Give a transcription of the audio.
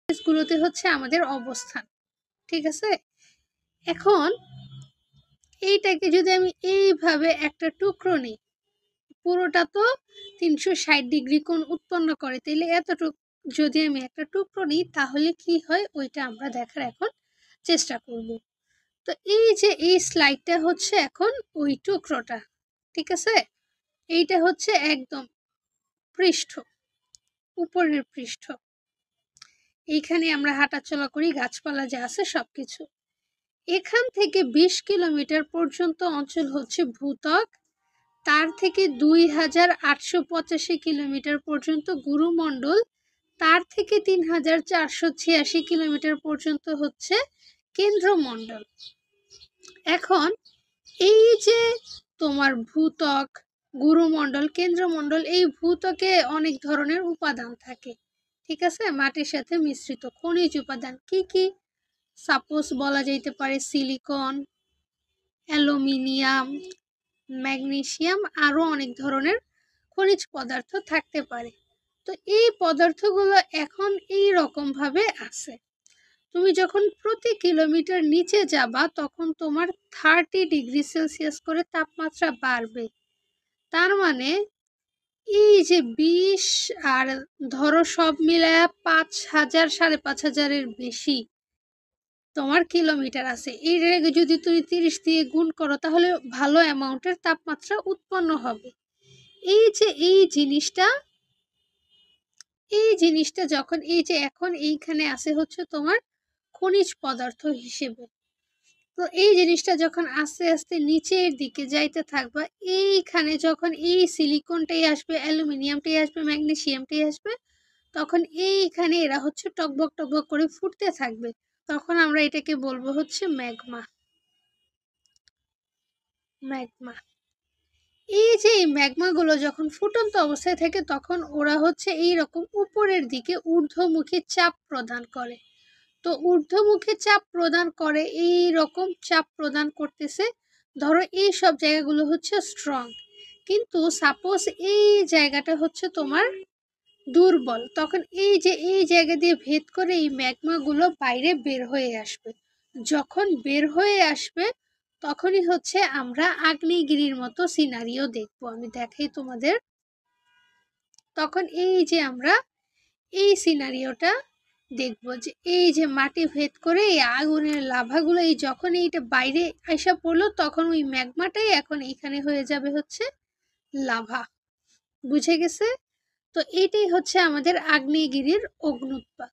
গুলোতে হচ্ছে আমাদের অবস্থান। ঠিক আছে? এখন এইটাকে যদি আমি এইভাবে একটা টুকরো নিই, পুরোটা তো 360 ডিগ্রি কোণ উৎপন্ন করে, তাইলে এতটুকু যদি আমি একটা টুকরো নিই তাহলে কি হয় ওইটা আমরা দেখার এখন চেষ্টা করব। তো এই যে এই স্লাইডটা হচ্ছে এখন ওই টুকরোটা। ঠিক আছে? এইটা হচ্ছে একদম পৃষ্ঠ, উপরের পৃষ্ঠ। এইখানে আমরা হাঁটাচলা করি, গাছপালা যা আছে সবকিছু। এখান থেকে 20 কিলোমিটার পর্যন্ত অঞ্চল হচ্ছে ভূত্বক। তার থেকে 2885 কিলোমিটার পর্যন্ত গুরুমণ্ডল। তার থেকে 3486 কিলোমিটার পর্যন্ত হচ্ছে কেন্দ্রমণ্ডল। এখন এই যে তোমার ভূত্বক, গুরুমণ্ডল, কেন্দ্রমণ্ডল, এই ভূত্বকে অনেক ধরনের উপাদান থাকে। ঠিক আছে? মাটির সাথে মিশ্রিত খনিজ উপাদান কি কি? সাপোজ বলা যাইতে পারে সিলিকন, অ্যালুমিনিয়াম, ম্যাগনেসিয়াম, আরো অনেক ধরনের খনিজ পদার্থ থাকতে পারে। তো এই পদার্থগুলো এখন এই রকম ভাবে আছে। তুমি যখন প্রতি কিলোমিটার নিচে যাবা তখন তোমার 30 ডিগ্রি সেলসিয়াস করে তাপমাত্রা বাড়বে। তার মানে এই যে 20 আর ধরো সব মিলায়া 5000 5500-এর বেশি তোমার কিলোমিটার আছে, এর আগে যদি তুমি 30 দিয়ে গুণ করো তাহলে ভালো অ্যামাউন্টের তাপমাত্রা উৎপন্ন হবে। এই যে এই জিনিসটা যখন এই যে এখন এইখানে আছে হচ্ছে তোমার খনিজ পদার্থ হিসেবে। তো এই জিনিসটা যখন আস্তে আস্তে নিচের দিকে যাইতে থাকবা, এইখানে যখন এই সিলিকনটাই আসবে, অ্যালুমিনিয়ামটাই আসবে, ম্যাগনেসিয়ামটাই আসবে, তখন এইখানে এরা হচ্ছে টকবক টকবক করে ফুটতে থাকবে। তখন আমরা এটাকে বলবো হচ্ছে ম্যাগমা। ম্যাগমা। এই যে এই ম্যাগমাগুলো যখন ফুটন্ত অবস্থায় থাকে তখন ওরা হচ্ছে এই রকম উপরের দিকে ঊর্ধ্বমুখী চাপ প্রদান করে। তো ঊর্ধ্বমুখী চাপ প্রদান করে, এই রকম চাপ প্রদান করতেছে। ধরো এই সব জায়গাগুলো হচ্ছে স্ট্রং, কিন্তু সাপোজ এই জায়গাটা হচ্ছে তোমার দুর্বল, তখন এই যে এই জায়গা দিয়ে ভেদ করে এই ম্যাগমাগুলো বাইরে বের হয়ে আসবে। যখন বের হয়ে আসবে তখনই হচ্ছে আমরা আগ্নেয়গিরির মতো সিনারিও দেখবো। আমি দেখাই তোমাদের। তখন এই যে আমরা এই সিনারিওটা দেখবো যে এই যে মাটি ভেদ করে এই আগুনের লাভাগুলো এই যখন এইটা বাইরে আইসা পড়লো তখন ওই ম্যাগমাটাই এখন এইখানে হয়ে যাবে হচ্ছে লাভা। বুঝে গেছে? তো এইটাই হচ্ছে আমাদের আগ্নেয়গিরির অগ্নুৎপাত।